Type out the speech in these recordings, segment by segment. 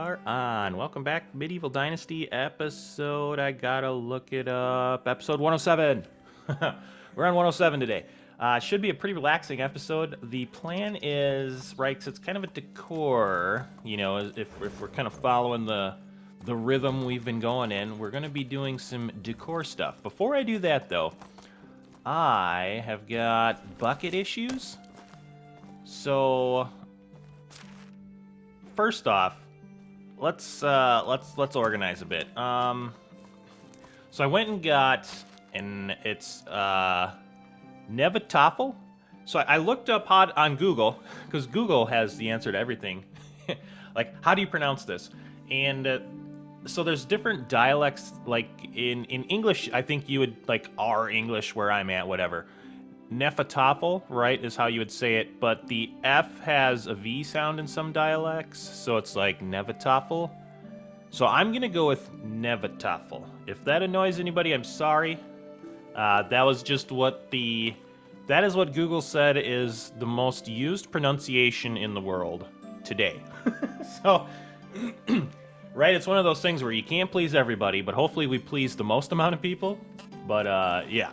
are on. Welcome back, Medieval Dynasty episode. I gotta look it up. Episode 107. We're on 107 today. Should be a pretty relaxing episode. The plan is, right, 'cause it's kind of a decor, you know, if we're kind of following the rhythm we've been going in, we're gonna be doing some decor stuff. Before I do that, though, I have got bucket issues. So, first off, let's organize a bit. So I went and got, and it's Nevatafel. So I looked up on Google because Google has the answer to everything. Like, how do you pronounce this? And so there's different dialects. Like in English, I think you would like our English where I'm at, whatever. Nefatafel, right, is how you would say it, but the F has a V sound in some dialects, so it's like Nevatafel. So I'm gonna go with Nevatafel. If that annoys anybody, I'm sorry. That was just that is what Google said is the most used pronunciation in the world today. So, right, it's one of those things where you can't please everybody, but hopefully we please the most amount of people. But yeah,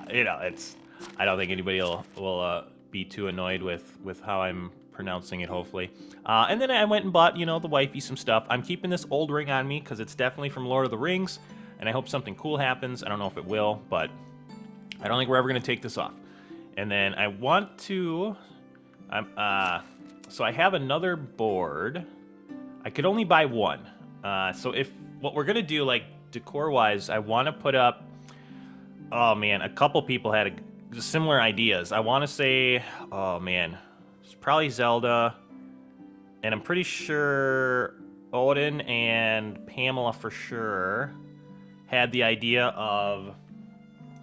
I don't think anybody will be too annoyed with how I'm pronouncing it, hopefully. And then I went and bought, the wifey some stuff. I'm keeping this old ring on me because it's definitely from Lord of the Rings, and I hope something cool happens. I don't know if it will, but I don't think we're ever going to take this off. And then I want to... so I have another board. I could only buy one. So if what we're going to do, like, decor-wise, I want to put up... Oh, man, a couple people had similar ideas. I want to say... Oh, man. It's probably Zelda. And I'm pretty sure Odin and Pamela for sure had the idea of...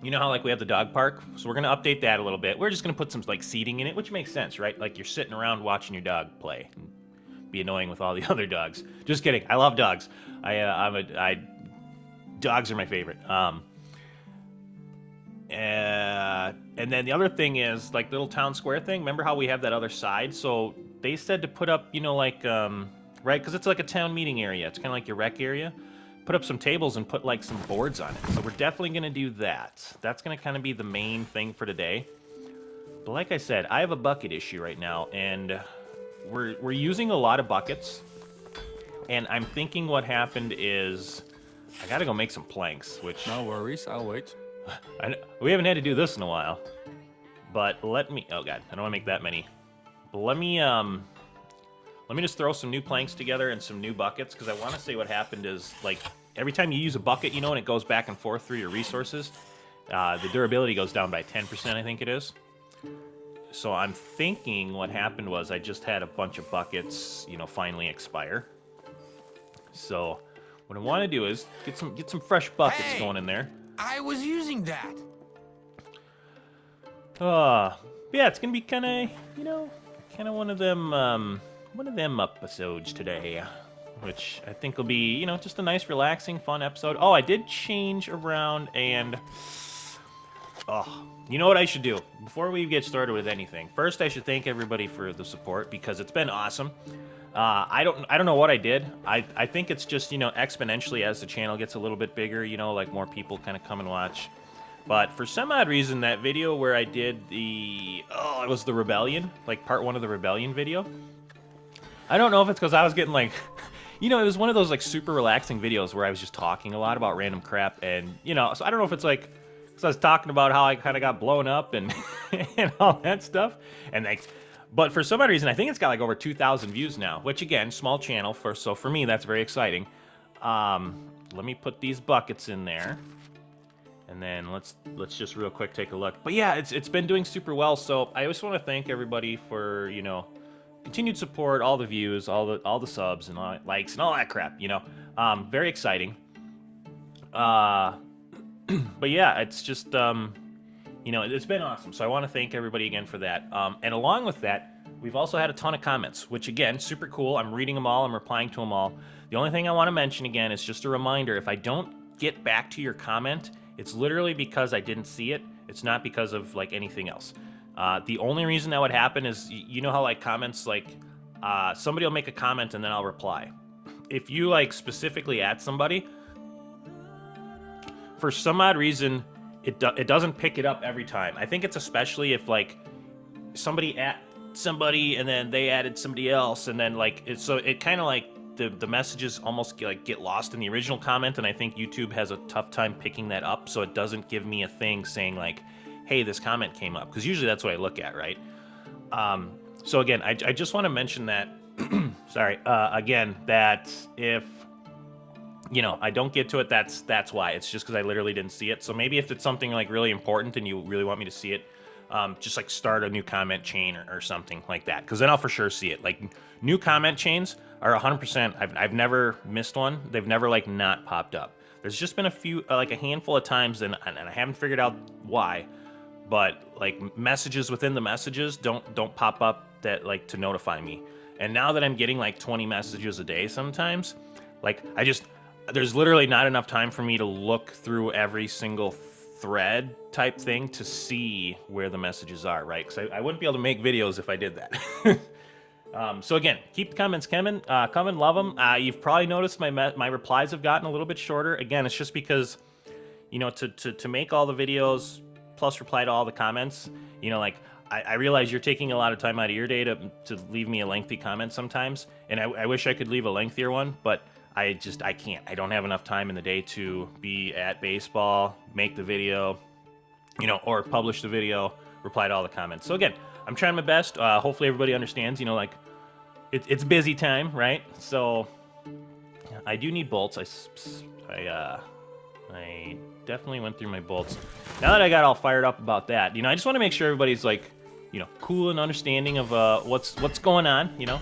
You know how, like, we have the dog park? So we're going to update that a little bit. We're just going to put some, like, seating in it, which makes sense, right? Like, you're sitting around watching your dog play. And be annoying with all the other dogs. Just kidding. I love dogs. Dogs are my favorite. And then the other thing is, like, little town square thing. Remember how we have that other side? So they said to put up, like, right? Because it's like a town meeting area. It's kind of like your rec area. Put up some tables and put like some boards on it. So we're definitely going to do that. That's going to kind of be the main thing for today. But like I said, I have a bucket issue right now, and we're using a lot of buckets. And I'm thinking what happened is I got to go make some planks, which... No worries, I'll wait. We haven't had to do this in a while. But let me... Oh, God, I don't want to make that many. But let me just throw some new planks together and some new buckets, because I want to say what happened is, like, every time you use a bucket, and it goes back and forth through your resources, the durability goes down by 10%, I think it is. So I'm thinking what happened was I just had a bunch of buckets, finally expire. So what I want to do is get some fresh buckets going in there. I was using that. Yeah, it's gonna be kind of one of them episodes today, which I think will be, just a nice, relaxing, fun episode. Oh, I did change around, and you know what I should do before we get started with anything? First, I should thank everybody for the support, because it's been awesome. I don't know what I did. I think it's just, exponentially as the channel gets a little bit bigger, like more people kind of come and watch. But for some odd reason, that video where I did it was the Rebellion, like part 1 of the Rebellion video. I don't know if it's because I was getting, like, it was one of those, like, super relaxing videos where I was just talking a lot about random crap, and, so I don't know if it's, like, because I was talking about how I kind of got blown up and, and all that stuff, and, like, but for some odd reason, I think it's got, like, over 2,000 views now, which, again, small channel, so for me, that's very exciting. Let me put these buckets in there. And then let's just real quick take a look. But yeah, it's been doing super well. So I just want to thank everybody for continued support, all the views, all the subs and all likes and all that crap. Very exciting. But yeah, it's just it's been awesome. So I want to thank everybody again for that. And along with that, we've also had a ton of comments, which again, super cool. I'm reading them all. I'm replying to them all. The only thing I want to mention again is just a reminder: if I don't get back to your comment, it's literally because I didn't see it. It's not because of, like, anything else. The only reason that would happen is, how, like, comments, like, somebody will make a comment and then I'll reply. if you like specifically at somebody, for some odd reason, it doesn't pick it up every time. I think it's especially if like somebody at somebody and then they added somebody else, and then like it kind of like the messages almost get lost in the original comment, and I think YouTube has a tough time picking that up, so it doesn't give me a thing saying like, hey, this comment came up, because usually that's what I look at, right? So again, I just want to mention that, sorry, again, that if I don't get to it, that's why. It's just because I literally didn't see it. So maybe if it's something like really important and you really want me to see it, just like start a new comment chain or something like that, because then I'll for sure see it. Like new comment chains are 100%. I've never missed one. They've never like not popped up. There's just been a few, like a handful of times, and I haven't figured out why, but like messages within the messages don't pop up that like to notify me. And now that I'm getting like 20 messages a day sometimes, like there's literally not enough time for me to look through every single thread type thing to see where the messages are, right? Because I wouldn't be able to make videos if I did that. So again, keep the comments coming, love them. You've probably noticed my replies have gotten a little bit shorter. Again, it's just because, to make all the videos plus reply to all the comments, like I realize you're taking a lot of time out of your day to leave me a lengthy comment sometimes, and I wish I could leave a lengthier one, but I can't. I don't have enough time in the day to be at baseball, make the video, or publish the video, reply to all the comments. So again, I'm trying my best. Hopefully everybody understands, like it's busy time, right? So I do need bolts. I definitely went through my bolts. Now that I got all fired up about that, I just want to make sure everybody's like, cool and understanding of what's going on,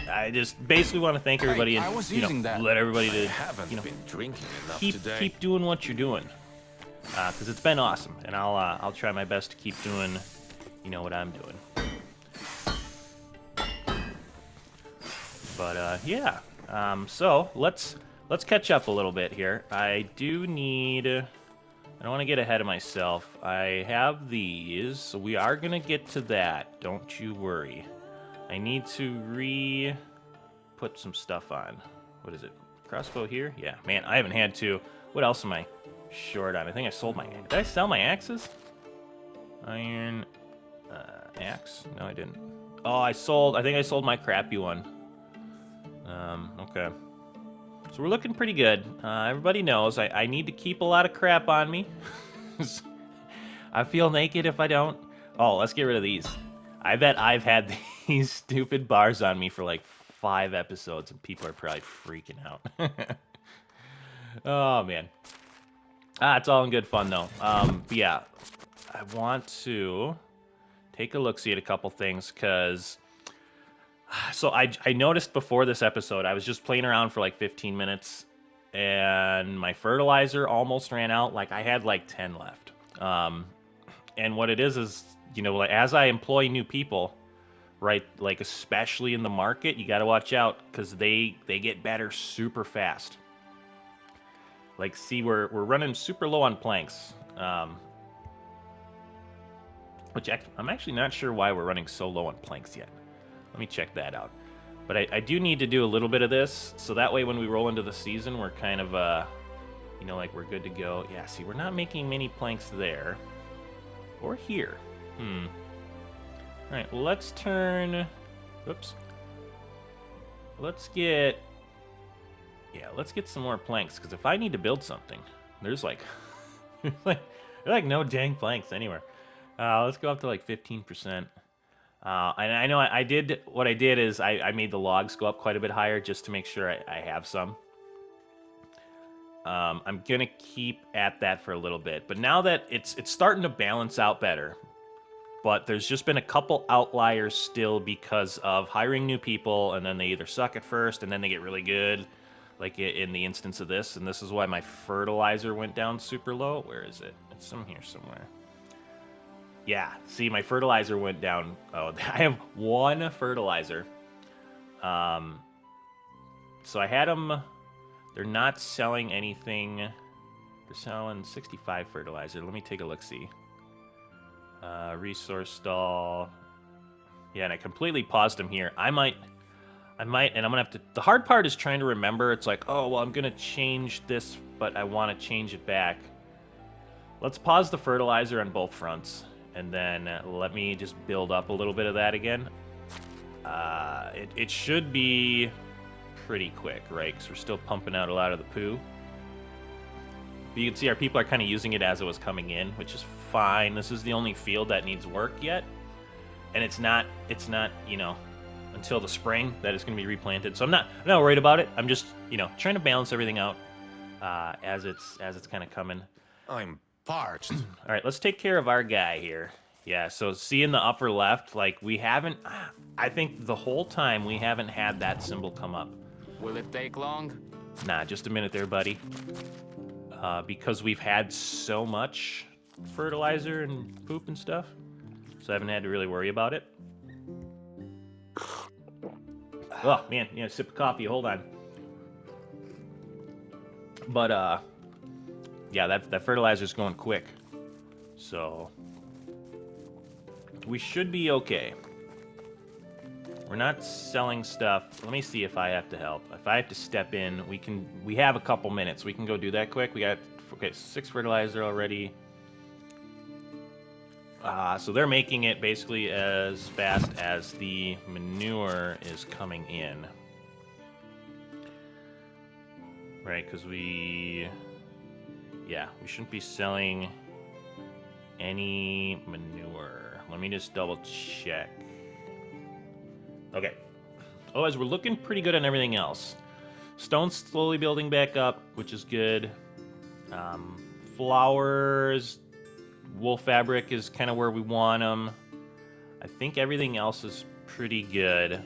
I just basically want to thank everybody and let everybody to Been drinking enough keep doing what you're doing, because it's been awesome, and I'll try my best to keep doing what I'm doing. But yeah, so let's catch up a little bit here. I don't want to get ahead of myself. I have these, so we are gonna get to that. Don't you worry. I need to put some stuff on. What is it? Crossbow here? Yeah, man, I haven't had to. What else am I short on? I think I sold my... Did I sell my axes? Iron... axe? No, I didn't. Oh, I think I sold my crappy one. Okay. So we're looking pretty good. Everybody knows I need to keep a lot of crap on me. I feel naked if I don't. Oh, let's get rid of these. I bet I've had these stupid bars on me for like 5 episodes, and people are probably freaking out. Oh, man. It's all in good fun, though. But yeah, I want to take a look-see at a couple things, because... So I noticed before this episode, I was just playing around for like 15 minutes, and my fertilizer almost ran out. Like, I had like 10 left. And what it is, like, as I employ new people, right, like especially in the market, you got to watch out, because they get better super fast. Like, see, we're running super low on planks, which I'm actually not sure why we're running so low on planks yet. Let me check that out. But I do need to do a little bit of this, so that way when we roll into the season, we're kind of, like we're good to go. Yeah, see, we're not making many planks there. Or here. Alright, well, let's turn... Oops. Let's get some more planks, because if I need to build something, there's like... there's like no dang planks anywhere. Let's go up to like 15%. And I know what I did is I made the logs go up quite a bit higher just to make sure I have some. I'm gonna keep at that for a little bit, but now that it's starting to balance out better, but there's just been a couple outliers still because of hiring new people, and then they either suck at first and then they get really good, like in the instance of this, and this is why my fertilizer went down super low. Where is it? It's in here somewhere. Yeah, see, my fertilizer went down. Oh, I have 1 fertilizer. So I had them. They're not selling anything. They're selling 65 fertilizer. Let me take a look-see. Resource stall. Yeah, and I completely paused them here. I might I might, and I'm gonna have to. The hard part is trying to remember. It's like, oh well, I'm gonna change this, but I want to change it back. Let's pause the fertilizer on both fronts, and then let me just build up a little bit of that again. It should be pretty quick, right? Because we're still pumping out a lot of the poo. But you can see our people are kind of using it as it was coming in, which is fine. This is the only field that needs work yet, and it's not, you know, until the spring that it's going to be replanted. So I'm not worried about it. I'm just, you know, trying to balance everything out as it's kind of coming. I'm parched. All right, let's take care of our guy here. Yeah, so see in the upper left, like we haven't, I think the whole time we haven't had that symbol come up. Will it take long? Nah, just a minute there, buddy. Because we've had so much fertilizer and poop and stuff, so I haven't had to really worry about it. Oh, man, yeah, sip of coffee, hold on. But, yeah, that fertilizer's going quick. So, we should be okay. We're not selling stuff. Let me see if I have to help. If I have to step in, we have a couple minutes. We can go do that quick. We got, okay, 6 fertilizer already. So they're making it basically as fast as the manure is coming in. Right, because we shouldn't be selling any manure. Let me just double check. Okay. Otherwise, we're looking pretty good on everything else. Stone's slowly building back up, which is good. Flowers, wool fabric is kind of where we want them. I think everything else is pretty good.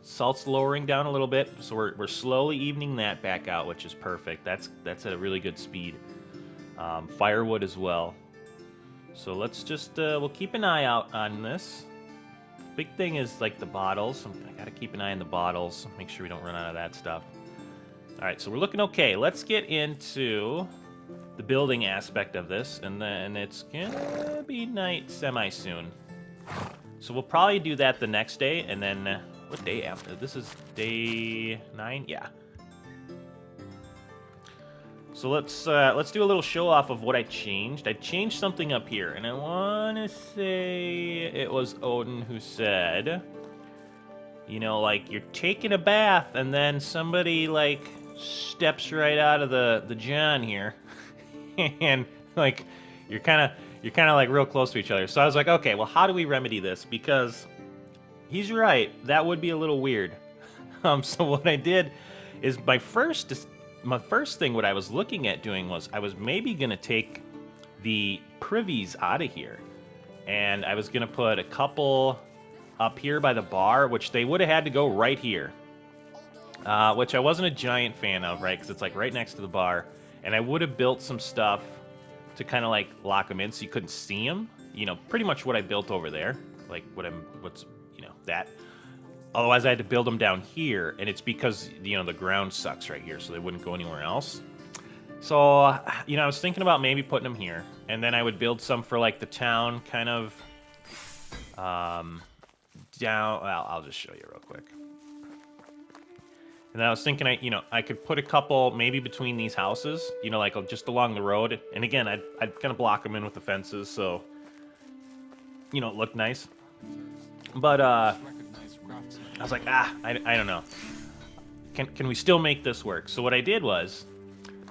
Salt's lowering down a little bit, so we're slowly evening that back out, which is perfect. That's at a really good speed. Firewood as well. So let's just we'll keep an eye out on this. Big thing is like the bottles. I gotta keep an eye on the bottles, make sure we don't run out of that stuff. All right, so we're looking okay. Let's get into the building aspect of this, and then it's gonna be night semi-soon. So we'll probably do that the next day, and then what day after? This is day 9? Yeah. So let's do a little show off of what I changed. I changed something up here, and I want to say it was Odin who said, you know, like you're taking a bath, and then somebody like steps right out of the John here, and like you're kind of like real close to each other. So I was like, okay, well, how do we remedy this? Because he's right, that would be a little weird. So what I did is my first thing, what I was looking at doing was I was maybe gonna take the privies out of here, and I was gonna put a couple up here by the bar, which they would have had to go right here, which I wasn't a giant fan of, right? Because it's like right next to the bar, and I would have built some stuff to kind of like lock them in so you couldn't see them. You know, pretty much what I built over there, like what's you know that. Otherwise, I had to build them down here, and it's because, you know, the ground sucks right here, so they wouldn't go anywhere else. So, you know, I was thinking about maybe putting them here, and then I would build some for, like, the town, kind of, down, well, I'll just show you real quick. And then I was thinking, I could put a couple maybe between these houses, you know, like just along the road, and again, I'd kind of block them in with the fences, so, you know, it looked nice. But, I was like, I don't know. Can we still make this work? So what I did was,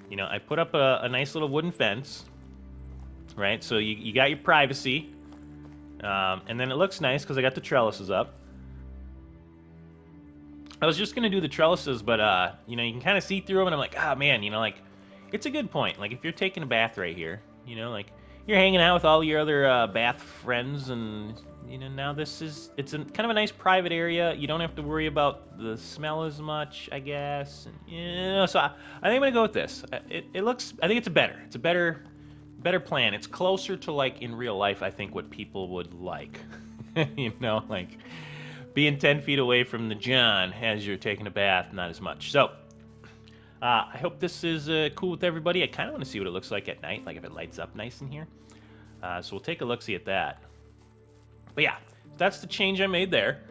you know, I put up a nice little wooden fence, right? So you got your privacy, and then it looks nice because I got the trellises up. I was just going to do the trellises, but, you know, you can kind of see through them, and I'm like, man, you know, like, it's a good point. Like, if you're taking a bath right here, you know, like, you're hanging out with all your other bath friends, and you know, now it's kind of a nice private area. You don't have to worry about the smell as much, I guess. And, you know, so I think I'm gonna go with this. It looks, I think it's a better plan. It's closer to like in real life, I think, what people would like. You know, like being 10 feet away from the John as you're taking a bath, not as much. So I hope this is cool with everybody. I kind of want to see what it looks like at night, like if it lights up nice in here. So we'll take a look-see at that. But yeah, that's the change I made there.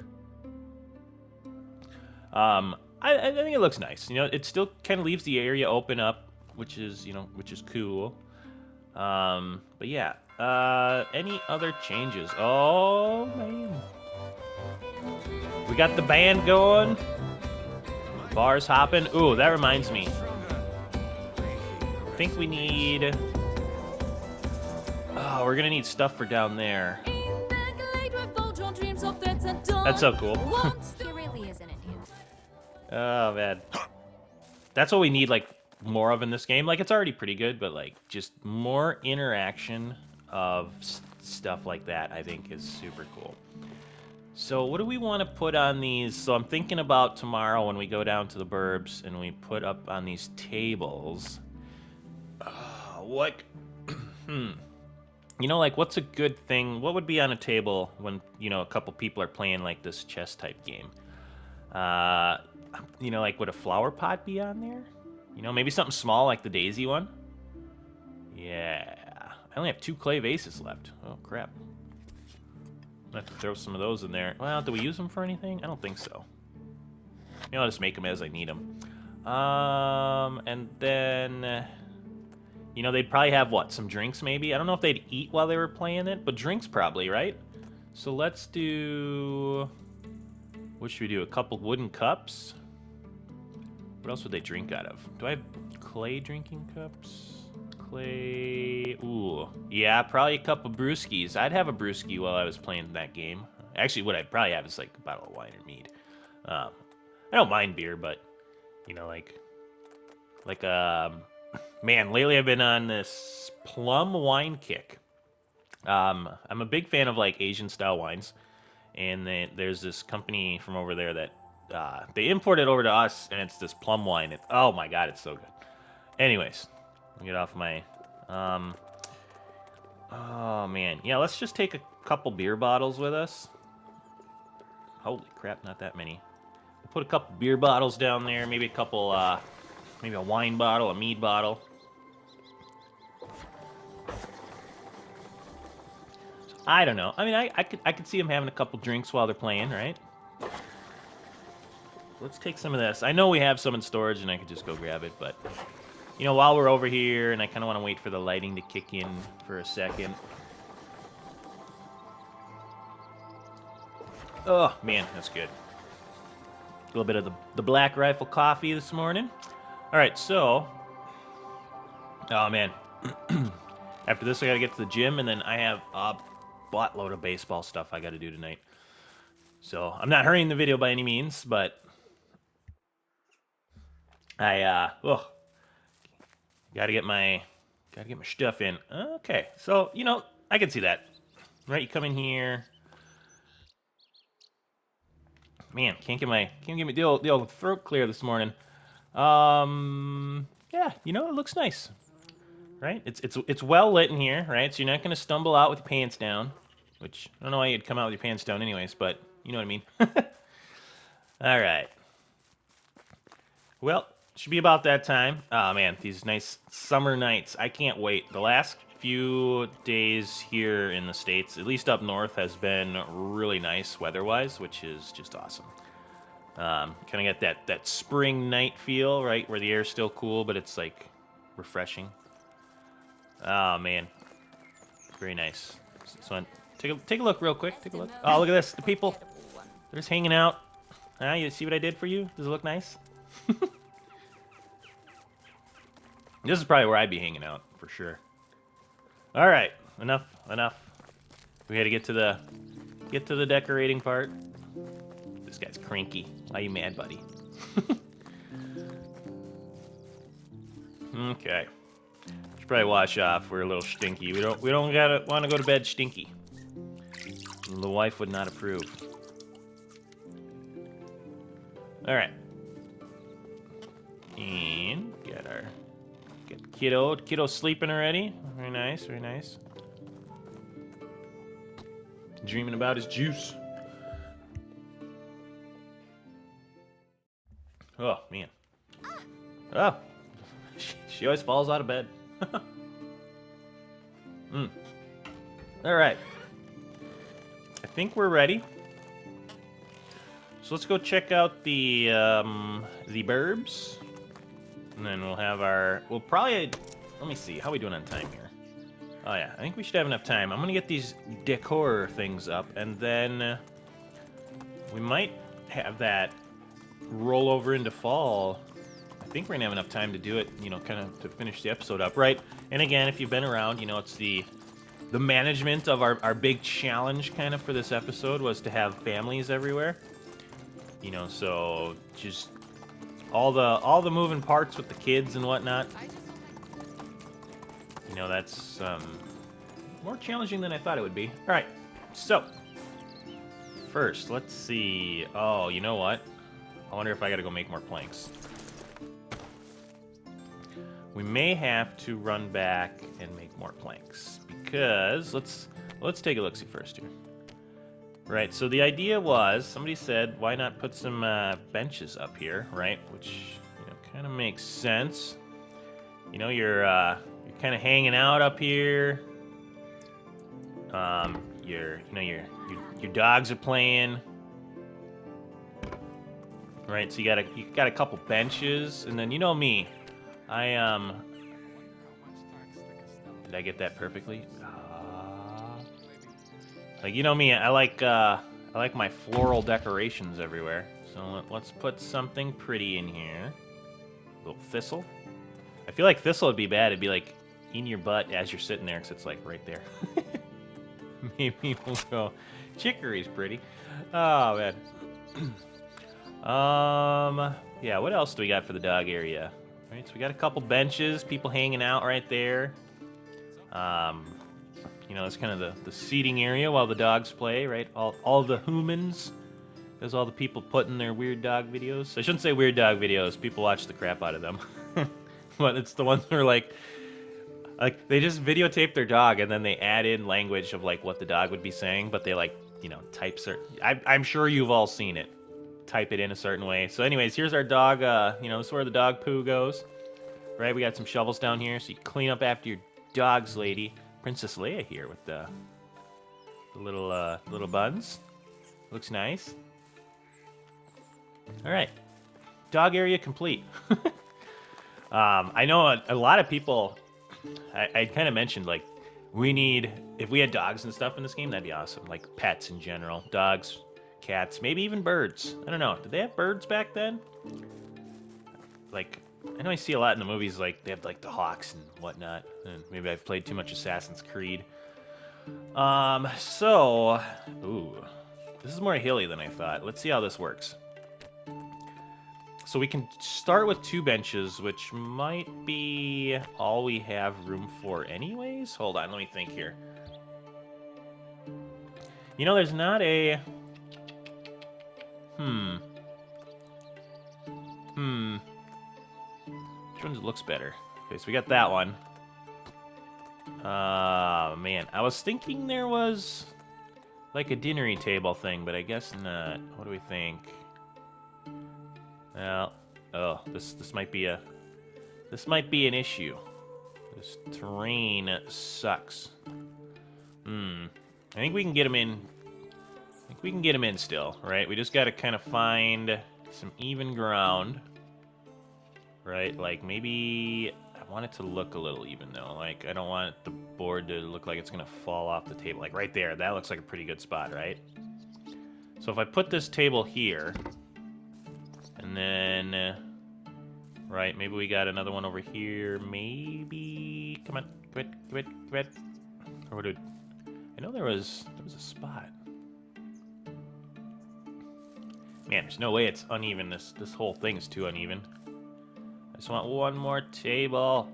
I think it looks nice. You know, it still kind of leaves the area open up, which is, you know, which is cool. But yeah. Any other changes? Oh man, we got the band going. Bars hopping. Ooh, that reminds me. I think we need. Oh, we're gonna need stuff for down there. That's so cool. There really isn't any. Oh man, that's what we need, like, more of in this game. Like, it's already pretty good, but like just more interaction of stuff like that, I think, is super cool. So what do we want to put on these? So I'm thinking about tomorrow when we go down to the Burbs and we put up on these tables. What? You know, like, what's a good thing? What would be on a table when, you know, a couple people are playing like this chess type game? You know, like, would a flower pot be on there? You know, maybe something small like the daisy one? Yeah. I only have 2 clay vases left. Oh, crap. I'm gonna have to throw some of those in there. Well, do we use them for anything? I don't think so. You know, I'll just make them as I need them. And then... You know, they'd probably have, what, some drinks maybe? I don't know if they'd eat while they were playing it, but drinks probably, right? So let's do... What should we do? A couple wooden cups? What else would they drink out of? Do I have clay drinking cups? Clay... Ooh. Yeah, probably a couple brewskis. I'd have a brewski while I was playing that game. Actually, what I'd probably have is, like, a bottle of wine or mead. I don't mind beer, but, you know, like... Man, lately I've been on this plum wine kick. I'm a big fan of, like, Asian-style wines, and there's this company from over there that they import it over to us, and it's this plum wine. Oh my god, it's so good. Anyways, let me get off my... oh man, yeah, let's just take a couple beer bottles with us. Holy crap, not that many. We'll put a couple beer bottles down there, maybe a couple, maybe a wine bottle, a mead bottle. I don't know. I mean, I could see them having a couple drinks while they're playing, right? Let's take some of this. I know we have some in storage, and I could just go grab it, but... You know, while we're over here, and I kind of want to wait for the lighting to kick in for a second. Oh, man, that's good. A little bit of the Black Rifle coffee this morning. All right, so... Oh, man. After this, I got to get to the gym, and then I have a buttload of baseball stuff I got to do tonight. So, I'm not hurrying the video by any means, but... Gotta get my stuff in. Okay, so, you know, I can see that. Right, you come in here. Man, can't get me the old throat clear this morning. Yeah, you know, it looks nice. Right? It's well lit in here, right? So you're not gonna stumble out with your pants down. Which, I don't know why you'd come out with your pants down anyways, but you know what I mean. Alright. Well, should be about that time. Oh man, these nice summer nights. I can't wait. The last few days here in the States, at least up north, has been really nice weather-wise, which is just awesome. Kind of get that spring night feel, right? Where the air's still cool, but it's like refreshing. Oh man, very nice. So take a look real quick. Take a look. Oh, look at this. The people, they're just hanging out. You see what I did for you? Does it look nice? This is probably where I'd be hanging out, for sure. Alright, enough. We gotta get to the decorating part. This guy's cranky. Why you mad, buddy? Okay. Should probably wash off. We're a little stinky. We don't want to go to bed stinky. The wife would not approve. Alright. And get kiddo sleeping already. Very nice, very nice. Dreaming about his juice. Oh man. Oh, she always falls out of bed. All right. I think we're ready. So let's go check out the Burbs. And then we'll have our... We'll probably... Let me see. How are we doing on time here? Oh, yeah. I think we should have enough time. I'm going to get these decor things up. And then we might have that roll over into fall. I think we're going to have enough time to do it, you know, kind of to finish the episode up, right? And again, if you've been around, you know, it's the management of our big challenge kind of for this episode was to have families everywhere. You know, so just all the moving parts with the kids and whatnot. You know, that's more challenging than I thought it would be. All right, so first, let's see. Oh, you know what? I wonder if I got to go make more planks. We may have to run back and make more planks because let's take a look-see first here. Right, so the idea was, somebody said, why not put some benches up here, right? Which, you know, kind of makes sense. You know, you're kind of hanging out up here. Your dogs are playing. Right, so you got a couple benches, and then you know me, did I get that perfectly? Like, you know me, I like my floral decorations everywhere. So let's put something pretty in here. A little thistle. I feel like thistle would be bad. It'd be like in your butt as you're sitting there, because it's like right there. Maybe we'll go. Chicory's pretty. Oh man. Yeah. What else do we got for the dog area? Right. So we got a couple benches, people hanging out right there. You know, it's kind of the seating area while the dogs play, right? All the humans. There's all the people putting their weird dog videos. I shouldn't say weird dog videos. People watch the crap out of them. But it's the ones who are like they just videotape their dog and then they add in language of like what the dog would be saying, but they like, you know, type certain. I'm sure you've all seen it. Type it in a certain way. So anyways, here's our dog. You know, this is where the dog poo goes. Right, we got some shovels down here, so you clean up after your dogs, lady. Princess Leia here with the little buns. Looks nice. All right, dog area complete. I know a lot of people. I kind of mentioned like if we had dogs and stuff in this game, that'd be awesome. Like pets in general, dogs, cats, maybe even birds. I don't know. Did they have birds back then? Like, I know I see a lot in the movies, like, they have, like, the hawks and whatnot. And maybe I've played too much Assassin's Creed. Ooh. This is more hilly than I thought. Let's see how this works. So we can start with 2 benches, which might be all we have room for anyways. Hold on, let me think here. You know, there's not a... Which one looks better? Okay, so we got that one. Man, I was thinking there was like a dinnery table thing, but I guess not. What do we think? Well, oh, this might be an issue. This terrain sucks. I think we can get him in. I think we can get him in still, right? We just got to kind of find some even ground. Right, like maybe I want it to look a little even though. Like I don't want the board to look like it's gonna fall off the table. Like right there, that looks like a pretty good spot, right? So if I put this table here, and then, right, maybe we got another one over here. Maybe, come on, come on. Or what did? I know there was a spot. Man, there's no way it's uneven. This whole thing is too uneven. I just want one more table.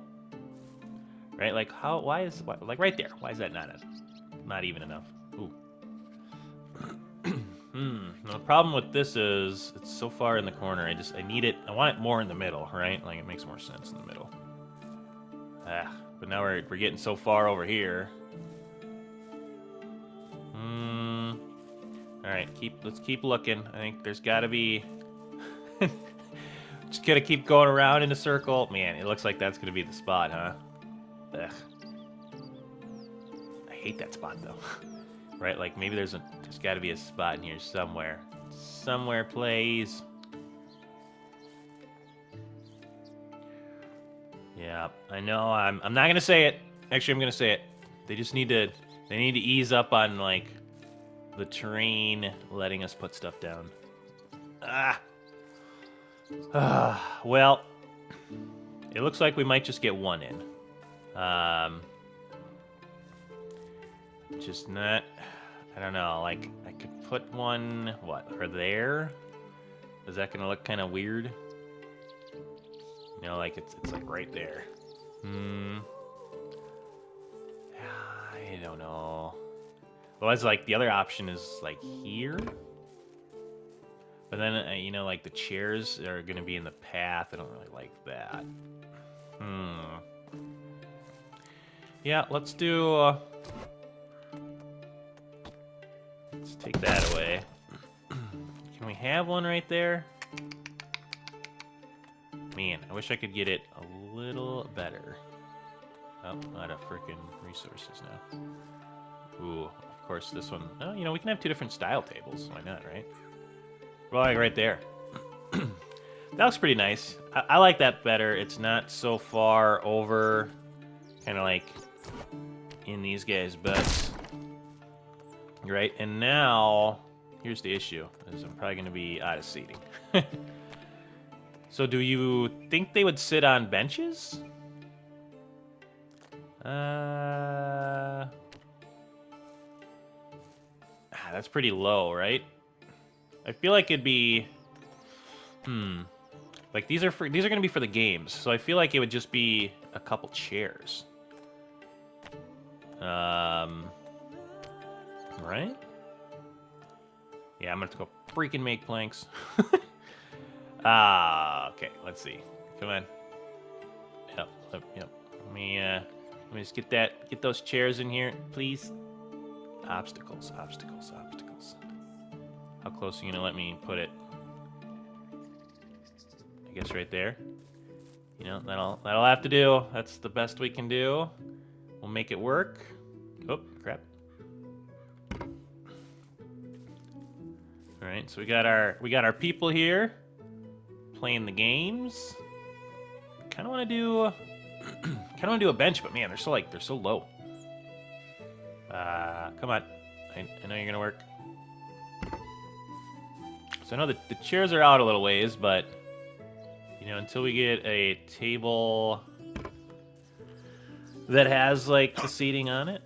Right, like like right there. Why is that not even enough? Ooh. Now the problem with this is it's so far in the corner. I need it. I want it more in the middle, right? Like it makes more sense in the middle. But now we're getting so far over here. All right, let's keep looking. I think there's got to be. Just gotta keep going around in a circle. Man, it looks like that's gonna be the spot, huh? Ugh. I hate that spot though. Right? Like maybe there's gotta be a spot in here somewhere. Somewhere, please. Yeah, I know. I'm not gonna say it. Actually, I'm gonna say it. They just need to. They need to ease up on like the terrain, letting us put stuff down. Ah. Well, it looks like we might just get one in. Just not. I don't know. Like I could put one. What? Or there? Is that gonna look kind of weird? You know, like it's like right there. I don't know. Otherwise, like the other option is like here. But then you know, like the chairs are gonna be in the path. I don't really like that. Yeah, let's do. Let's take that away. Can we have one right there? Man, I wish I could get it a little better. Oh, out of freaking resources now. Ooh, of course this one. Oh, you know, we can have two different style tables. Why not, right? Well, like right there. That looks pretty nice. I like that better. It's not so far over, kind of like in these guys' butts. Right, and now, here's the issue, is I'm probably going to be out of seating. So do you think they would sit on benches? That's pretty low, right? I feel like it'd be... Like, these are going to be for the games, so I feel like it would just be a couple chairs. Right? Yeah, I'm going to go freaking make planks. Okay, let's see. Come on. Yep. Let me just get those chairs in here, please. Obstacles. How close are you gonna let me put it? I guess right there. You know, that'll have to do. That's the best we can do. We'll make it work. Oh, crap. All right, so we got our people here playing the games. Kind of want to do a bench, but man, they're so low. Come on. I know you're gonna work. So I know that the chairs are out a little ways, but you know, until we get a table that has like the seating on it,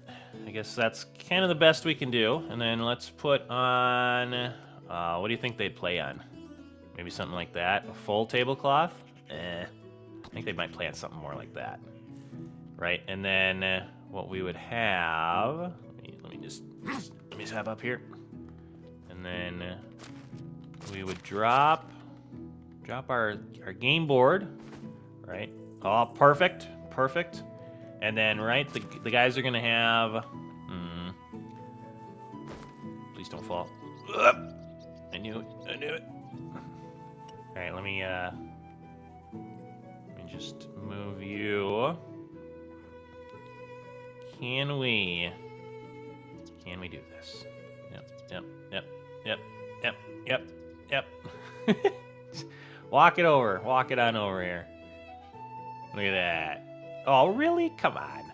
I guess that's kind of the best we can do. And then let's put on. What do you think they'd play on? Maybe something like that. A full tablecloth? I think they might play on something more like that. Right, and then what we would have, let me just hop up here, and then we would drop our game board, right? Oh, perfect, and then right, the guys are gonna have. Please don't fall. I knew it. All right, let me just move you. Can we do this? Yep. Walk it on over here. Look at that. Oh, really? Come on.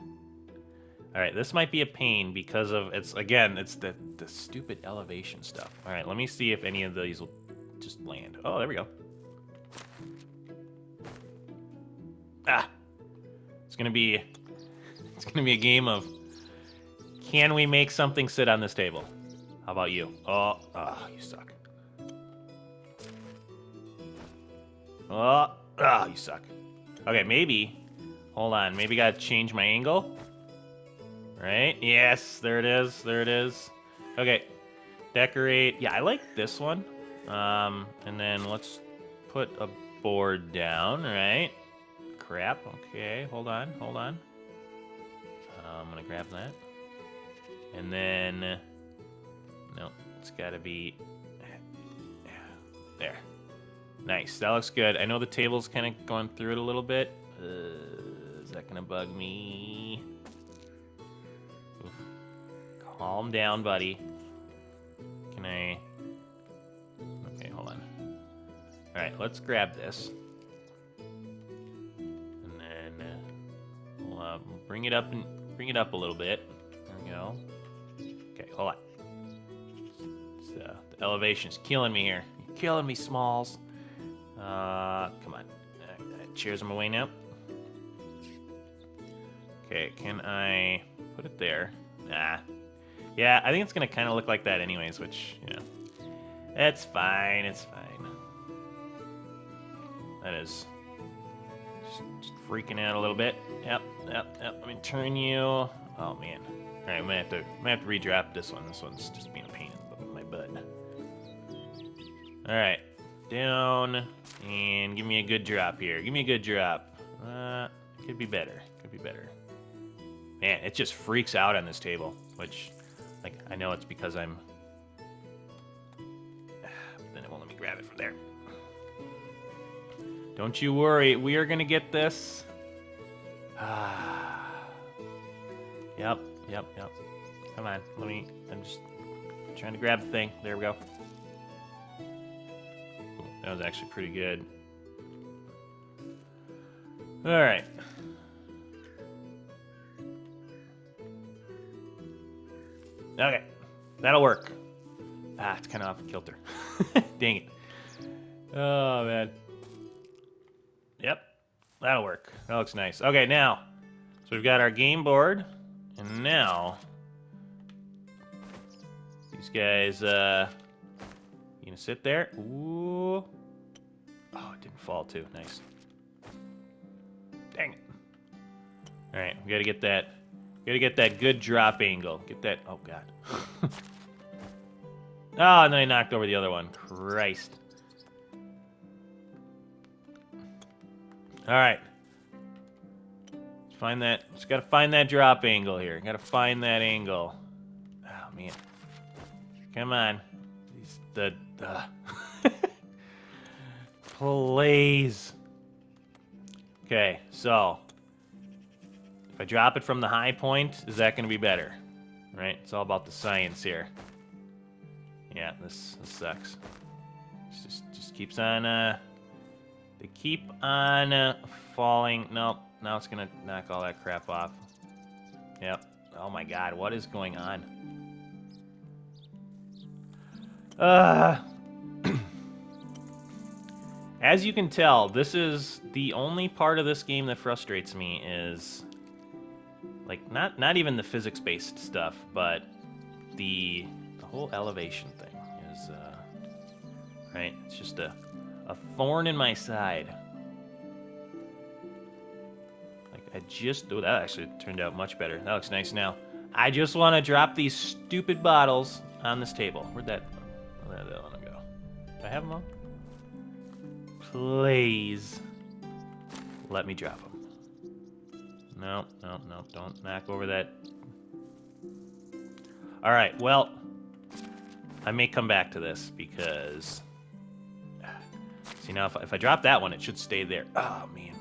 All right, this might be a pain because of it's the stupid elevation stuff. All right, let me see if any of these will just land. Oh, there we go. It's gonna be a game of can we make something sit on this table? How about you? Oh, you suck. Oh, you suck. Okay, maybe. Hold on. Maybe gotta change my angle. Right? Yes, there it is. Okay. Decorate. Yeah, I like this one. And then let's put a board down, right? Crap. Okay, hold on. I'm gonna grab that. And then, no, it's gotta be there. Nice, that looks good. I know the table's kind of going through it a little bit. Is that gonna bug me? Oof. Calm down, buddy. Can I All right, let's grab this. And then we'll bring it up a little bit. There we go. Okay, hold on. The elevation's killing me here. You're killing me, Smalls. Come on. Chairs in my way now. Okay, can I put it there? Nah. Yeah, I think it's gonna kind of look like that anyways, which, you know, it's fine, it's fine. That is just freaking out a little bit. Yep. Let me turn you. Oh man. All right, I might have to redraft this one. This one's just being a pain in my butt. All right, down and give me a good drop here. Give me a good drop. Could be better. Could be better. Man, it just freaks out on this table, which, like, I know it's because I'm. But then it won't let me grab it from there. Don't you worry, we are gonna get this. Yep. Come on, I'm just trying to grab the thing. There we go. Ooh, that was actually pretty good. All right. Okay, that'll work. It's kind of off kilter. Dang it. Oh, man. Yep, that'll work. That looks nice. Okay, now, so we've got our game board, and now these guys, you gonna sit there? Ooh. Oh, it didn't fall too. Nice. Dang it. All right, we gotta get that good drop angle. Get that. Oh God. Oh, and then I knocked over the other one. Christ. All right. Let's find that. Just gotta find that drop angle here. Gotta find that angle. Oh man. Come on. Please. Okay, so if I drop it from the high point, is that gonna be better? Right? It's all about the science here. Yeah, this sucks. Just keeps on they keep on falling. Nope. Now it's gonna knock all that crap off. Yep. Oh my God, what is going on? As you can tell, this is the only part of this game that frustrates me is like not even the physics-based stuff, but the whole elevation thing is right. It's just a thorn in my side. Oh, that actually turned out much better. That looks nice now. I just want to drop these stupid bottles on this table. Where'd that one go? Do I have them all? Please. Let me drop them. No, don't knock over that. All right, well, I may come back to this because... See, now if I drop that one, it should stay there. Oh, man.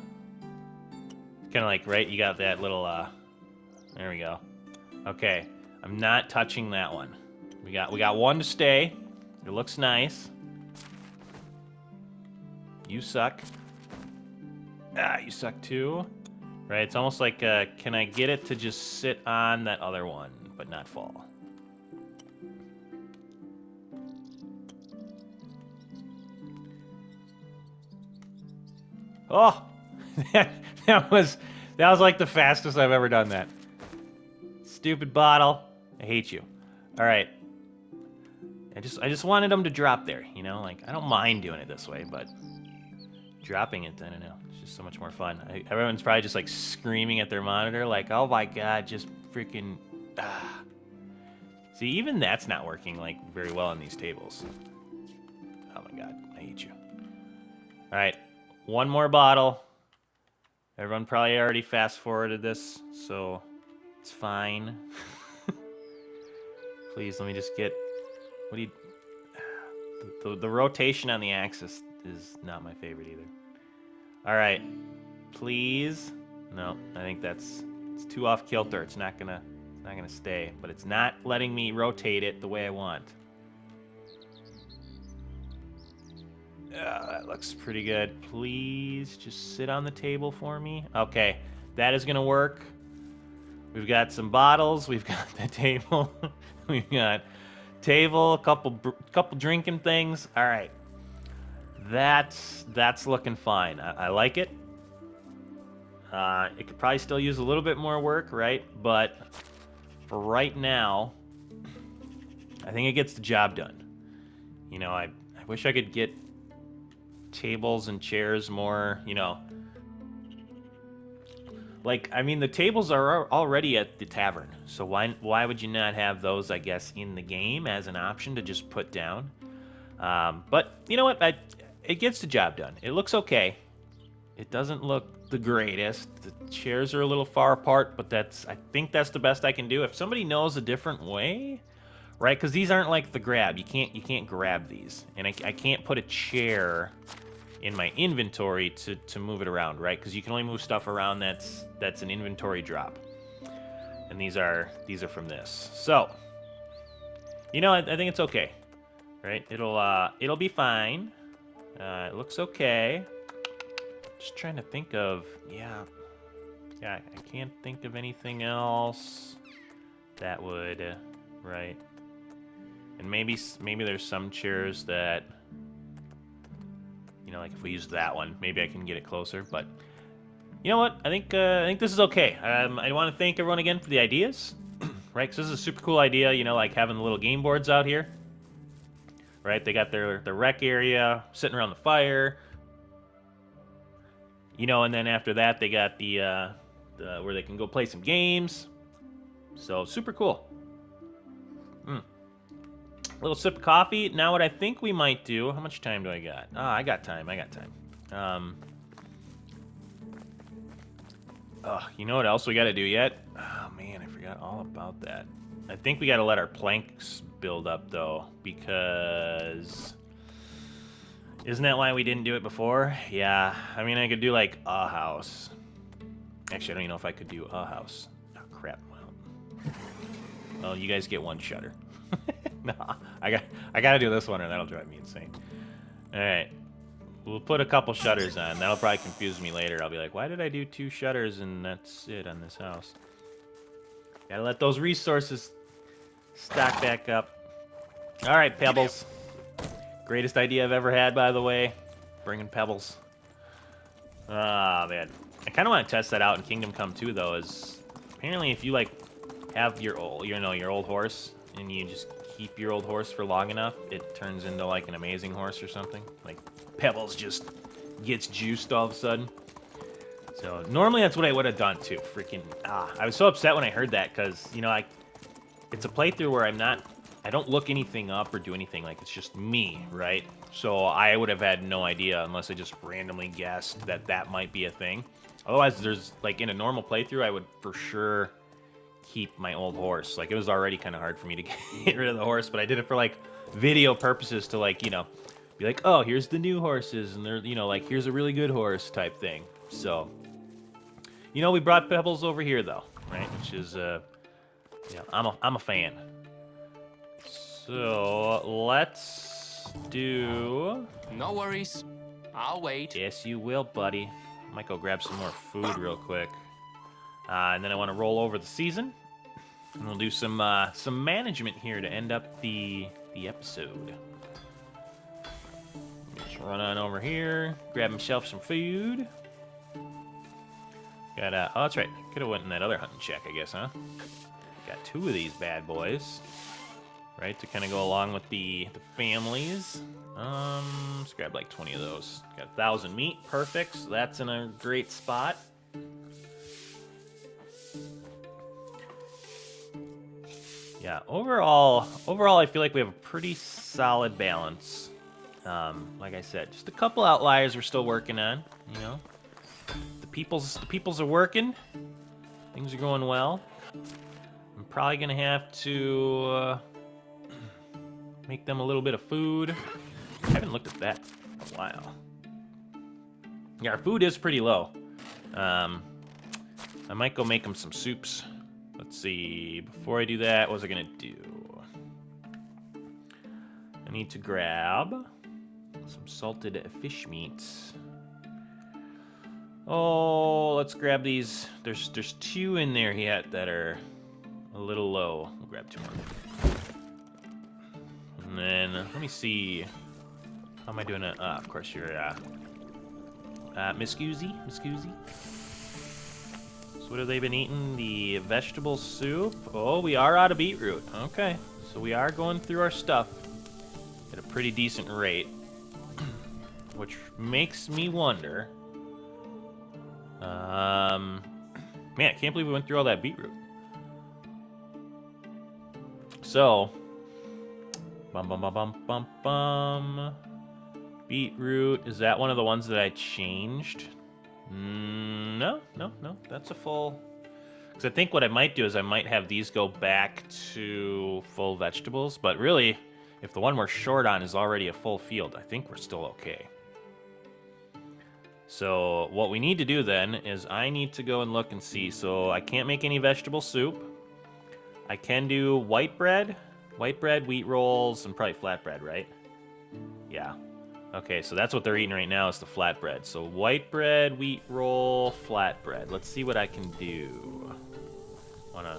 Kind of like, right, you got that little, there we go. Okay, I'm not touching that one. We got one to stay. It looks nice. You suck. You suck too. Right, it's almost like, can I get it to just sit on that other one, but not fall? Oh! that was like the fastest I've ever done that. Stupid bottle. I hate you. All right. I just wanted them to drop there, you know? Like, I don't mind doing it this way, but dropping it, I don't know. It's just so much more fun. Everyone's probably just, like, screaming at their monitor, like, oh my God, just freaking... See, even that's not working, like, very well on these tables. Oh my God, I hate you. All right, one more bottle. Everyone probably already fast-forwarded this, so it's fine. Please, let me just get... What do you... The rotation on the axis is not my favorite either. All right, please. No, I think it's too off kilter. It's not gonna stay, but it's not letting me rotate it the way I want. That looks pretty good. Please just sit on the table for me. Okay, that is gonna work. We've got some bottles. We've got the table. We've got table, a couple drinking things. All right, that's looking fine. I like it. It could probably still use a little bit more work, right? But for right now, I think it gets the job done. You know, I wish I could get tables and chairs more, like, I mean, the tables are already at the tavern, so why would you not have those, I guess, in the game as an option to just put down? But you know what? It gets the job done. It looks okay. It doesn't look the greatest. The chairs are a little far apart, but I think that's the best I can do. If somebody knows a different way, right? Because these aren't like the grab. You can't grab these, and I can't put a chair in my inventory to move it around, right? Because you can only move stuff around that's an inventory drop, and these are from this. So, I think it's okay, right? It'll be fine. It looks okay. Just trying to think of yeah. I can't think of anything else that would right. And maybe there's some chairs that like if we use that one, maybe I can get it closer. But you know what? I think this is okay. I want to thank everyone again for the ideas, right? Because this is a super cool idea. Like having the little game boards out here, right? They got their rec area sitting around the fire, and then after that they got the where they can go play some games. So super cool. A little sip of coffee. Now what I think we might do. How much time do I got? I got time. You know what else we got to do yet? Oh, man, I forgot all about that. I think we got to let our planks build up, though, because... Isn't that why we didn't do it before? Yeah, I mean, I could do, like, a house. Actually, I don't even know if I could do a house. Oh, crap. Well, you guys get one shutter. No, I got to do this one, or that'll drive me insane. All right. We'll put a couple shutters on. That'll probably confuse me later. I'll be like, why did I do 2 shutters and that's it on this house? Gotta let those resources stack back up. All right, pebbles. Greatest idea I've ever had, by the way. Bringing pebbles. Ah, man. I kind of want to test that out in Kingdom Come 2, though, is apparently if you, like, have your old horse and you just keep your old horse for long enough, it turns into, like, an amazing horse or something. Like, Pebbles just gets juiced all of a sudden. So normally that's what I would have done too. Freaking I was so upset when I heard that because it's a playthrough where I don't look anything up or do anything. Like it's just me, right? So I would have had no idea unless I just randomly guessed that might be a thing. Otherwise, there's like in a normal playthrough, I would for sure keep my old horse. Like it was already kind of hard for me to get rid of the horse, but I did it for like video purposes to like be like, oh, here's the new horses, and they're, like, here's a really good horse type thing. So, we brought Pebbles over here, though, right? Which is, I'm a fan. So, let's do... No worries. I'll wait. Yes, you will, buddy. I might go grab some more food real quick. And then I want to roll over the season. And we'll do some management here to end up the episode. Just run on over here, grab himself some food. Got oh, that's right. Could have went in that other hunting shack, I guess, huh? Got 2 of these bad boys, right? To kind of go along with the families. Let's grab like 20 of those. Got 1,000 meat, perfect. So that's in a great spot. Yeah, overall, I feel like we have a pretty solid balance. Like I said, just a couple outliers we're still working on. The peoples are working. Things are going well. I'm probably gonna have to make them a little bit of food. I haven't looked at that in a while. Yeah, our food is pretty low. I might go make them some soups. Let's see. Before I do that, what was I gonna do? I need to grab Some salted fish meats. Oh, let's grab these. There's 2 in there yet that are a little low. We'll grab 2 more. And then, let me see. How am I doing it? Of course, you're, Miss Goosey? Miss Goosey? So what have they been eating? The vegetable soup? Oh, we are out of beetroot. Okay. So we are going through our stuff at a pretty decent rate. Which makes me wonder. Man, I can't believe we went through all that beetroot. So, beetroot, is that one of the ones that I changed? No. That's a full... Because I think what I might do is I might have these go back to full vegetables. But really, if the one we're short on is already a full field, I think we're still okay. So what we need to do then is I need to go and look and see. So I can't make any vegetable soup. I can do white bread, wheat rolls, and probably flatbread, right? Yeah. Okay, so that's what they're eating right now is the flatbread. So white bread, wheat roll, flatbread. Let's see what I can do. Wanna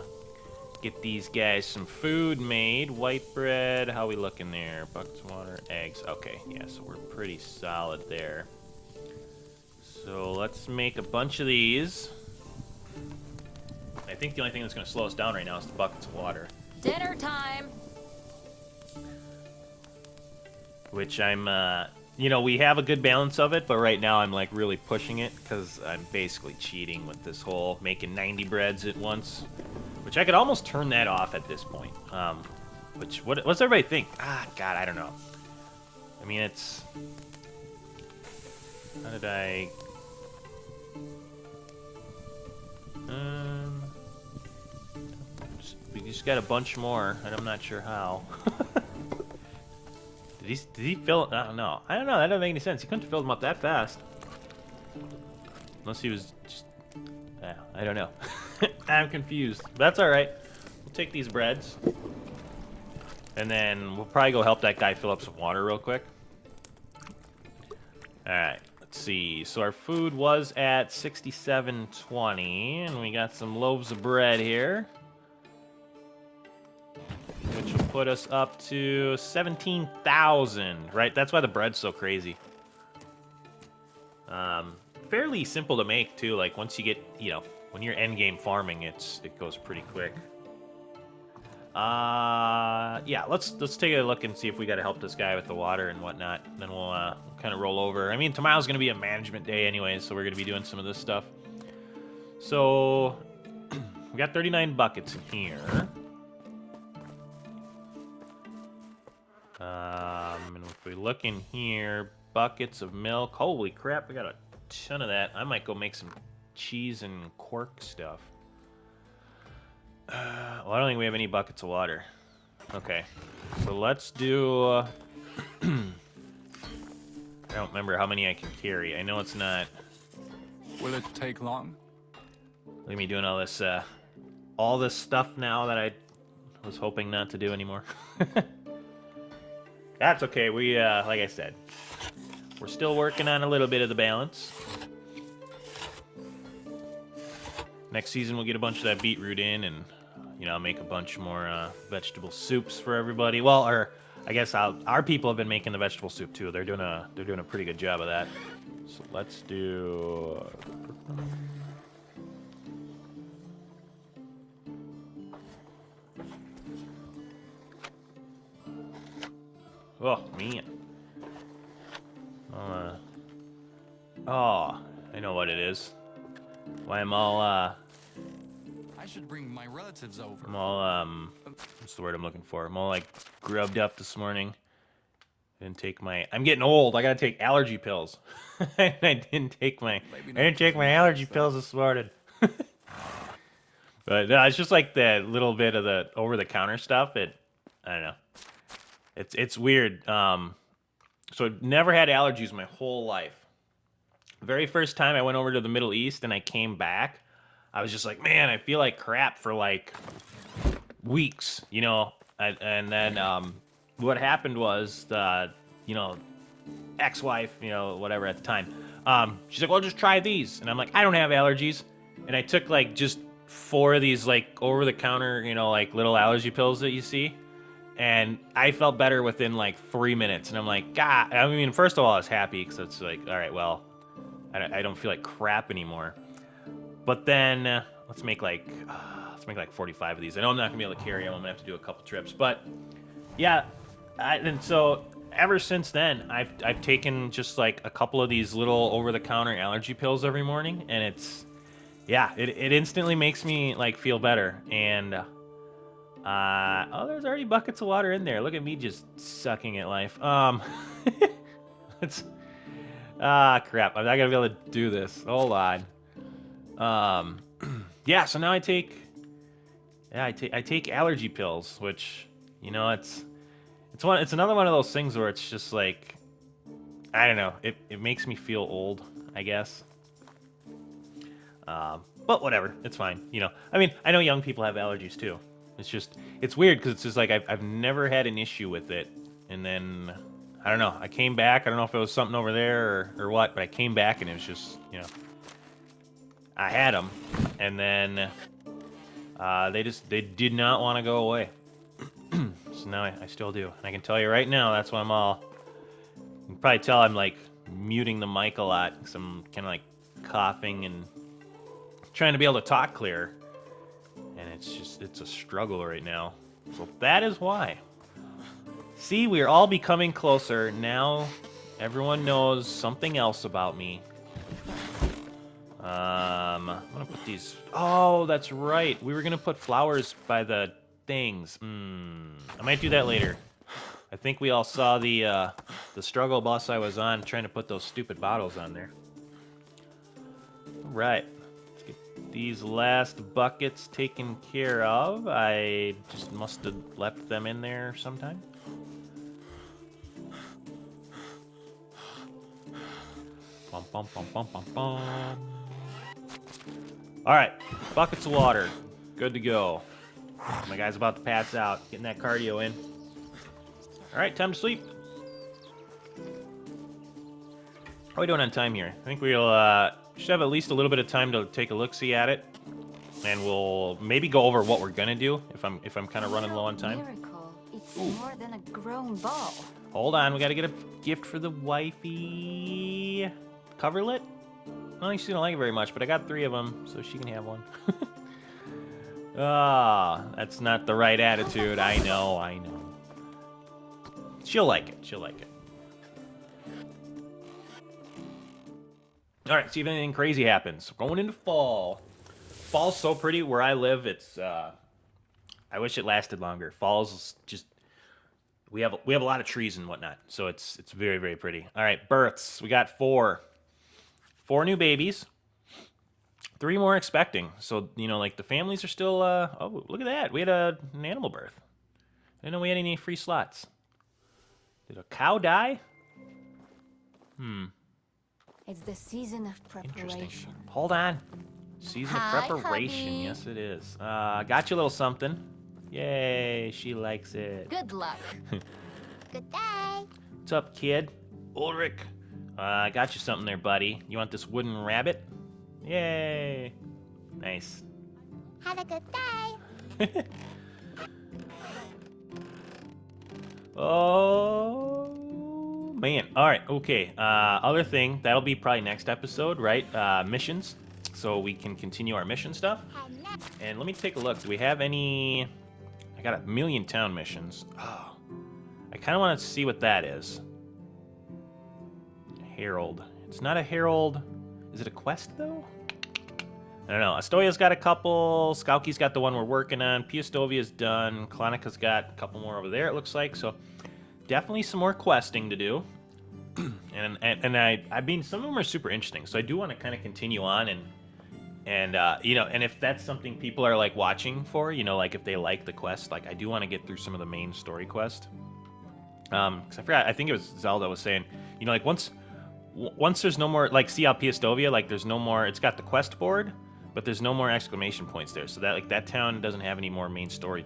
get these guys some food made. White bread, how we looking there? Buckets of water, eggs. Okay, yeah, so we're pretty solid there. So let's make a bunch of these. I think the only thing that's going to slow us down right now is the buckets of water. Dinner time. Which I'm, you know, we have a good balance of it, but right now I'm like really pushing it because I'm basically cheating with this whole making 90 breads at once. Which I could almost turn that off at this point. What's everybody think? Ah, God, I don't know. I mean, it's... How did I... We just got a bunch more, and I'm not sure how. Did he fill? I don't know. That doesn't make any sense. He couldn't have filled them up that fast, unless he was just. I don't know. I'm confused. But that's all right. We'll take these breads, and then we'll probably go help that guy fill up some water real quick. All right. Let's see. So our food was at 67.20, and we got some loaves of bread here, which will put us up to 17,000. Right? That's why the bread's so crazy. Fairly simple to make too. Like once you get, you know, when you're end game farming, it goes pretty quick. Yeah, let's take a look and see if we got to help this guy with the water and whatnot. Then we'll kind of roll over. I mean, tomorrow's gonna be a management day anyway, so we're gonna be doing some of this stuff. So we got 39 buckets in here. And if we look in here, buckets of milk. Holy crap, we got a ton of that. I might go make some cheese and quark stuff. Well, I don't think we have any buckets of water. Okay, so let's do... I don't remember how many I can carry. I know it's not... Will it take long? Look at me doing all this stuff now that I was hoping not to do anymore. That's okay. We, like I said, we're still working on a little bit of the balance. Next season, we'll get a bunch of that beetroot in and, you know, make a bunch more vegetable soups for everybody. Well, or I guess our people have been making the vegetable soup too. They're doing a pretty good job of that. So let's do. Oh man. Oh, I know what it is. Why I'm all I should bring my relatives over. I'm all what's the word I'm looking for? I'm all like grubbed up this morning. I'm getting old. I gotta take allergy pills. I didn't take my allergy pills this morning. But no, it's just like the little bit of the over-the-counter stuff. I don't know. It's weird. So I've never had allergies my whole life. The very first time I went over to the Middle East and I came back, I was just like, man, I feel like crap for like weeks, you know. And then what happened was, you know, ex-wife, you know, whatever at the time. She's like, well, just try these. And I'm like, I don't have allergies. And I took like just 4 of these like over-the-counter, you know, like little allergy pills that you see. And I felt better within like 3 minutes. And I'm like, God, I mean, first of all, I was happy because it's like, all right, well, I don't feel like crap anymore. But then let's make like 45 of these. I know I'm not gonna be able to carry them. I'm gonna have to do a couple trips. But yeah, and so ever since then, I've taken just like a couple of these little over-the-counter allergy pills every morning, and it instantly makes me like feel better. And oh, there's already buckets of water in there. Look at me just sucking at life. It's crap. I'm not gonna be able to do this. Hold on. Yeah. So now I take allergy pills, which, you know, it's another one of those things where it's just like, I don't know, it makes me feel old, I guess. But whatever, it's fine. You know, I mean, I know young people have allergies too. It's weird because it's just like I've never had an issue with it, and then I don't know. I came back. I don't know if it was something over there or what, but I came back and it was just, you know, I had them, and then they did not want to go away. So now I still do, and I can tell you right now, that's why you can probably tell I'm like muting the mic a lot because I'm kind of like coughing and trying to be able to talk clear, and it's a struggle right now. So that is why. See, we're all becoming closer now. Everyone knows something else about me. I'm gonna put these. Oh, that's right. We were gonna put flowers by the things. I might do that later. I think we all saw the struggle bus I was on trying to put those stupid bottles on there. All right. Let's get these last buckets taken care of. I just must have left them in there sometime. Bum, bum, bum, bum, bum, bum. All right, buckets of water, good to go. My guy's about to pass out, getting that cardio in. All right, time to sleep. How are we doing on time here? I think we'll should have at least a little bit of time to take a look-see at it, and we'll maybe go over what we're gonna do if I'm kind of running low on time. Miracle. It's more than a grown ball. Hold on, we gotta get a gift for the wifey. Coverlet? I think she don't like it very much, but I got 3 of them, so she can have one. That's not the right attitude. I know. She'll like it. All right, see if anything crazy happens. We're going into fall. Fall's so pretty where I live. It's I wish it lasted longer. Fall's just we have a lot of trees and whatnot, so it's very, very pretty. All right, births. We got 4 new babies. 3 more expecting. So, you know, like the families are still, oh, look at that. We had an animal birth. I didn't know we had any free slots. Did a cow die? It's the season of Interesting. preparation. Hold on. Season Hi, of preparation. hubby. Yes, it is. Got you a little something. Yay, she likes it. Good luck. Good day. What's up, kid? Ulrich. I got you something there, buddy. You want this wooden rabbit? Yay. Nice. Have a good day. Oh, man. All right, okay. Other thing, that'll be probably next episode, right? Missions. So we can continue our mission stuff. And let me take a look. Do we have any... I got a million town missions. Oh, I kind of want to see what that is. Herald. It's not a herald. Is it a quest, though? I don't know. Astoria's got a couple. Skauki's got the one we're working on. Piastovia's done. Klonika's got a couple more over there, it looks like. So definitely some more questing to do. and I mean, some of them are super interesting. So I do want to kind of continue on and you know, and if that's something people are like watching for, you know, like if they like the quest, like I do want to get through some of the main story quest. Because I forgot, I think it was Zelda was saying, you know, like once there's no more, like see how Piastovia, like there's no more, it's got the quest board, but there's no more exclamation points there. So that like that town doesn't have any more main story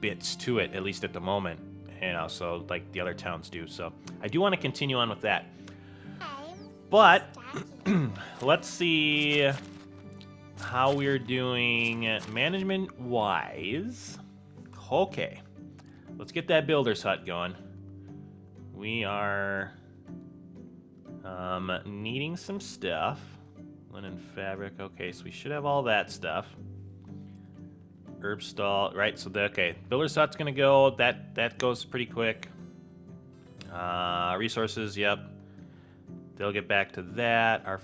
bits to it, at least at the moment. you know, so like the other towns do. So I do want to continue on with that. I'm But starting. let's see how we're doing management-wise. Okay, let's get that builder's hut going. We are needing some stuff. Linen fabric. Okay, so we should have all that stuff. Herb stall, right? So okay, builder's hut's gonna go. That goes pretty quick. Resources, yep. They'll get back to that. Our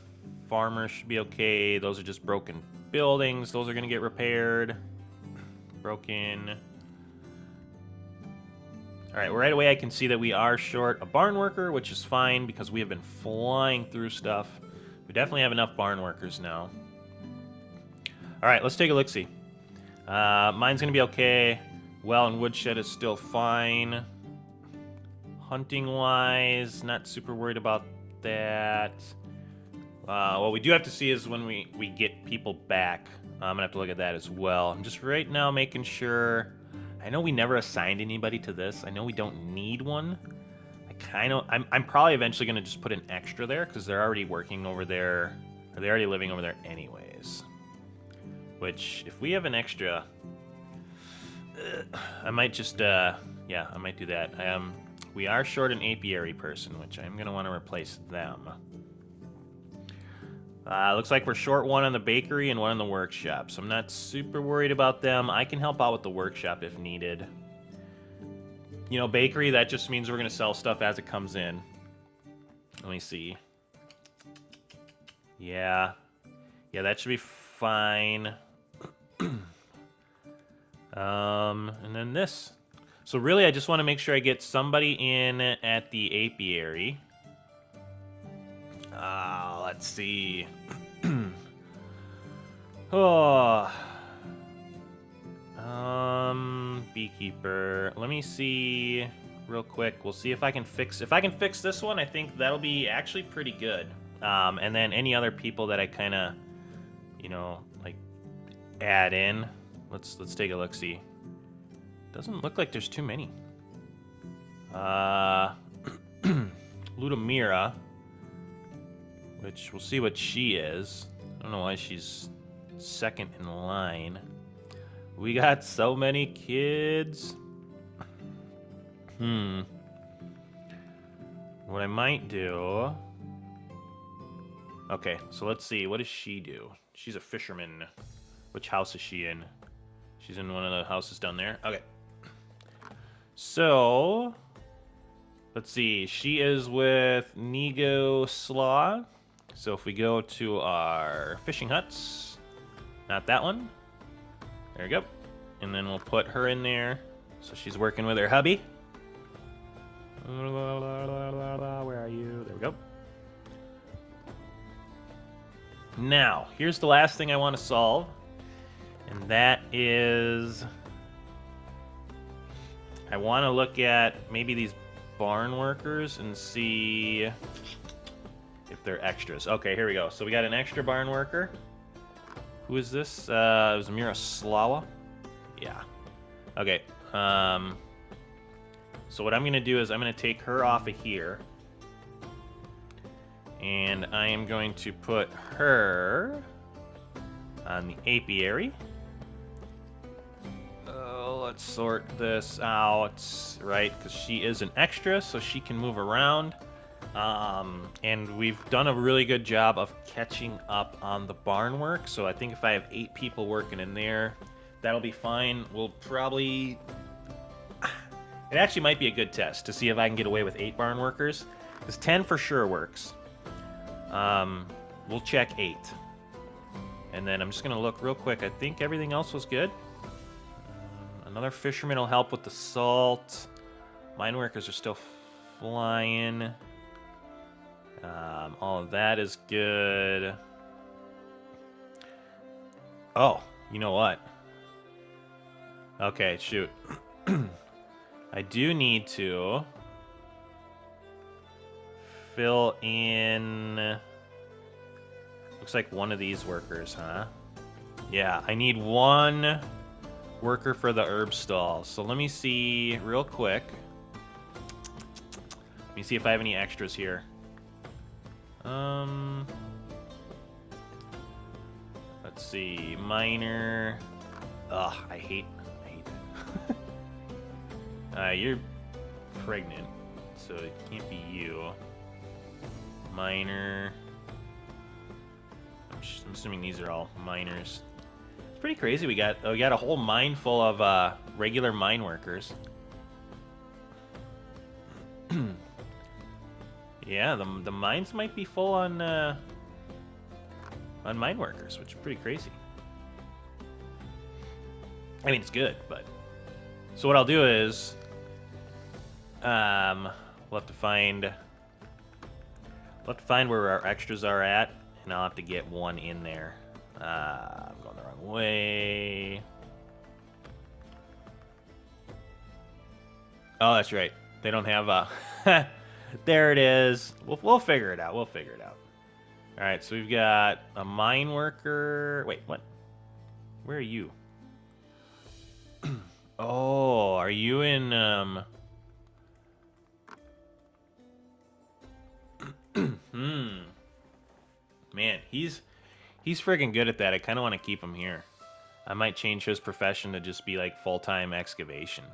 farmers should be okay. Those are just broken buildings. Those are gonna get repaired. Broken. All right, right away I can see that we are short a barn worker, which is fine because we have been flying through stuff. We definitely have enough barn workers now. All right, let's take a look-see. Mine's going to be okay. Well and woodshed is still fine. Hunting-wise, not super worried about that. What we do have to see is when we get people back. I'm going to have to look at that as well. I'm just right now making sure... I know we never assigned anybody to this. I know we don't need one. I'm probably eventually going to just put an extra there because they're already working over there. Or they're already living over there anyways. Which, if we have an extra... I might just, yeah, I might do that. We are short an apiary person, which I'm going to want to replace them. Looks like we're short one on the bakery and one on the workshop, so I'm not super worried about them. I can help out with the workshop if needed. You know, bakery, that just means we're going to sell stuff as it comes in. Let me see. Yeah. Yeah, that should be fine. And then this. So really, I just want to make sure I get somebody in at the apiary. Let's see. Oh. Beekeeper. Let me see real quick. We'll see if I can fix... If I can fix this one, I think that'll be actually pretty good. And then any other people that I kind of, you know, like, add in. Let's take a look-see. Doesn't look like there's too many. Ludmira, which we'll see what she is. I don't know why she's second in line. We got so many kids. What I might do... Okay, so let's see. What does she do? She's a fisherman. Which house is she in? She's in one of the houses down there. Okay. So... Let's see. She is with Nego Slaw. So if we go to our fishing huts... Not that one. There we go. And then we'll put her in there. So she's working with her hubby. Where are you? There we go. Now, here's the last thing I want to solve. And that is... I want to look at maybe these barn workers and see if they're extras. Okay, here we go. So we got an extra barn worker. Who is this? It was Miroslava. Yeah. Okay. So what I'm going to do is I'm going to take her off of here. And I am going to put her on the apiary. Let's sort this out, right? Because she is an extra, so she can move around. And we've done a really good job of catching up on the barn work. So I think if I have 8 people working in there, that'll be fine. We'll probably... It actually might be a good test to see if I can get away with 8 barn workers. Because 10 for sure works. We'll check 8. And then I'm just going to look real quick. I think everything else was good. Another fisherman will help with the salt. Mine workers are still flying. All of that is good. Oh, you know what? Okay, shoot. I do need to fill in... Looks like one of these workers, huh? Yeah, I need one worker for the herb stall. So let me see real quick. me see if I have any extras here. Let's see, miner. Ugh, I hate that. You're pregnant, so it can't be you. Miner. I'm assuming these are all miners. It's pretty crazy. We got a whole mine full of regular mine workers. Yeah, the mines might be full on mine workers, which is pretty crazy. I mean, it's good, but so what I'll do is we'll have to find where our extras are at, and I'll have to get one in there. I'm going the wrong way. Oh, that's right. They don't have a. There it is. We'll figure it out. We'll figure it out. All right. So we've got a mine worker. Wait, what? Where are you? Oh, are you in Man, he's friggin' good at that. I kind of want to keep him here. I might change his profession to just be like full-time excavation.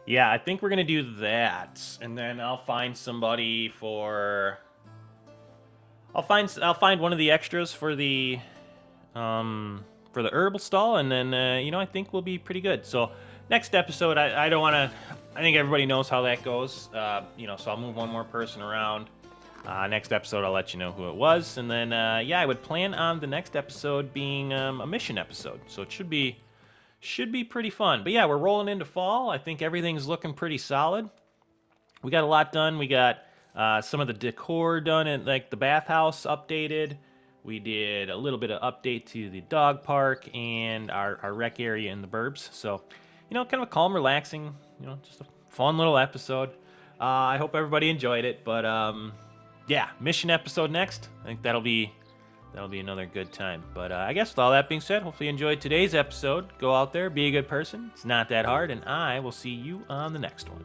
Yeah, I think we're gonna do that, and then I'll find somebody for. I'll find one of the extras for the herbal stall, and then I think we'll be pretty good. So next episode, I don't want to. I think everybody knows how that goes. So I'll move one more person around. Next episode, I'll let you know who it was, and then I would plan on the next episode being a mission episode. So it should be pretty fun. But yeah, we're rolling into fall. I think everything's looking pretty solid. We got a lot done. We got some of the decor done, and like the bathhouse updated. We did a little bit of update to the dog park and our rec area in the Burbs. So, kind of a calm, relaxing, just a fun little episode. I hope everybody enjoyed it. But yeah, mission episode next. I think that'll be another good time. But I guess with all that being said, hopefully you enjoyed today's episode. Go out there, be a good person. It's not that hard, and I will see you on the next one.